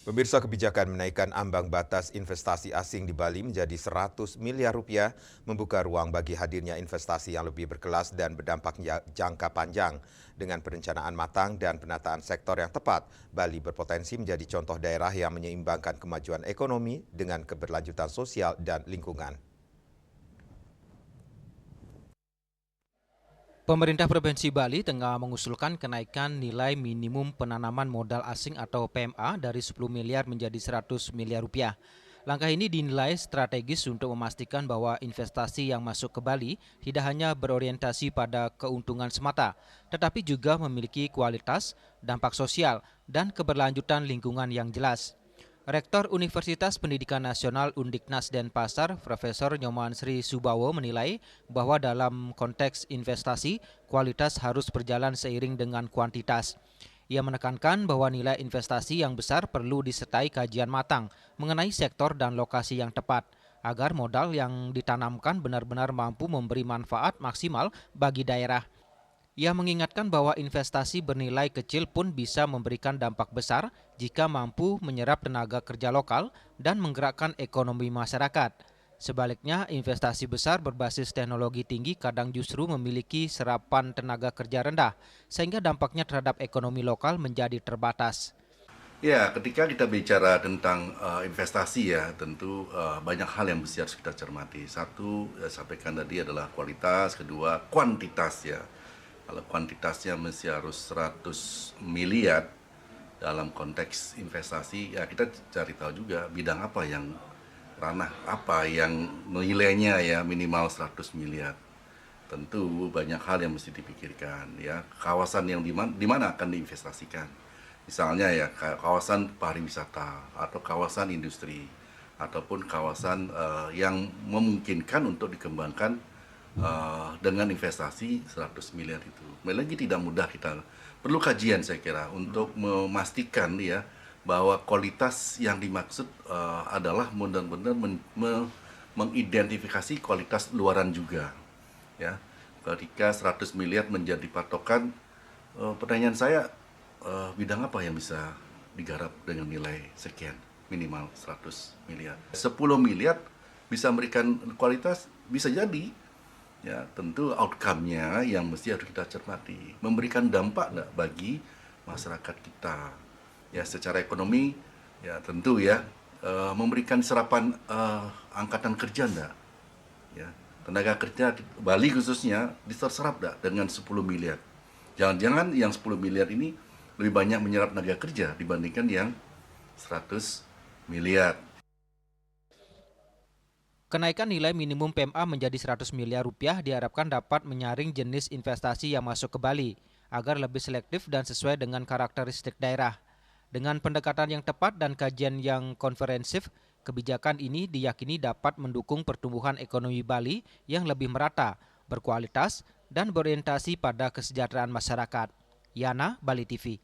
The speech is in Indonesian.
Pemirsa, kebijakan menaikkan ambang batas investasi asing di Bali menjadi 100 miliar rupiah membuka ruang bagi hadirnya investasi yang lebih berkelas dan berdampak jangka panjang. Dengan perencanaan matang dan penataan sektor yang tepat, Bali berpotensi menjadi contoh daerah yang menyeimbangkan kemajuan ekonomi dengan keberlanjutan sosial dan lingkungan. Pemerintah Provinsi Bali tengah mengusulkan kenaikan nilai minimum penanaman modal asing atau PMA dari 10 miliar menjadi 100 miliar rupiah. Langkah ini dinilai strategis untuk memastikan bahwa investasi yang masuk ke Bali tidak hanya berorientasi pada keuntungan semata, tetapi juga memiliki kualitas, dampak sosial, dan keberlanjutan lingkungan yang jelas. Rektor Universitas Pendidikan Nasional Undiknas Denpasar, Profesor Nyoman Sri Subawo menilai bahwa dalam konteks investasi, kualitas harus berjalan seiring dengan kuantitas. Ia menekankan bahwa nilai investasi yang besar perlu disertai kajian matang mengenai sektor dan lokasi yang tepat, agar modal yang ditanamkan benar-benar mampu memberi manfaat maksimal bagi daerah. Ia mengingatkan bahwa investasi bernilai kecil pun bisa memberikan dampak besar jika mampu menyerap tenaga kerja lokal dan menggerakkan ekonomi masyarakat. Sebaliknya, investasi besar berbasis teknologi tinggi kadang justru memiliki serapan tenaga kerja rendah, sehingga dampaknya terhadap ekonomi lokal menjadi terbatas. Ya, ketika kita bicara tentang investasi ya, tentu banyak hal yang mesti harus kita cermati. Satu, sampaikan tadi adalah kualitas, kedua kuantitas ya. Kalau kuantitasnya mesti harus 100 miliar dalam konteks investasi, ya kita cari tahu juga bidang apa yang ranah apa yang nilainya ya minimal 100 miliar. Tentu banyak hal yang mesti dipikirkan ya, kawasan yang di mana akan diinvestasikan. Misalnya ya kawasan pariwisata atau kawasan industri ataupun kawasan yang memungkinkan untuk dikembangkan dengan investasi 100 miliar itu. Lagi tidak mudah, kita perlu kajian saya kira untuk memastikan ya bahwa kualitas yang dimaksud adalah benar-benar mengidentifikasi kualitas luaran juga ya. Ketika 100 miliar menjadi patokan, pertanyaan saya, bidang apa yang bisa digarap dengan nilai sekian, minimal 100 miliar. 10 miliar bisa memberikan kualitas, bisa jadi. Ya, tentu outcome-nya yang mesti harus kita cermati. Memberikan dampak enggak bagi masyarakat kita. Ya, secara ekonomi, ya tentu ya, memberikan serapan angkatan kerja enggak. Ya, tenaga kerja di Bali khususnya diserap enggak dengan 10 miliar. Jangan-jangan yang 10 miliar ini lebih banyak menyerap tenaga kerja dibandingkan yang 100 miliar. Kenaikan nilai minimum PMA menjadi 100 miliar rupiah diharapkan dapat menyaring jenis investasi yang masuk ke Bali agar lebih selektif dan sesuai dengan karakteristik daerah. Dengan pendekatan yang tepat dan kajian yang konferensif, kebijakan ini diyakini dapat mendukung pertumbuhan ekonomi Bali yang lebih merata, berkualitas, dan berorientasi pada kesejahteraan masyarakat. Yana, Bali TV.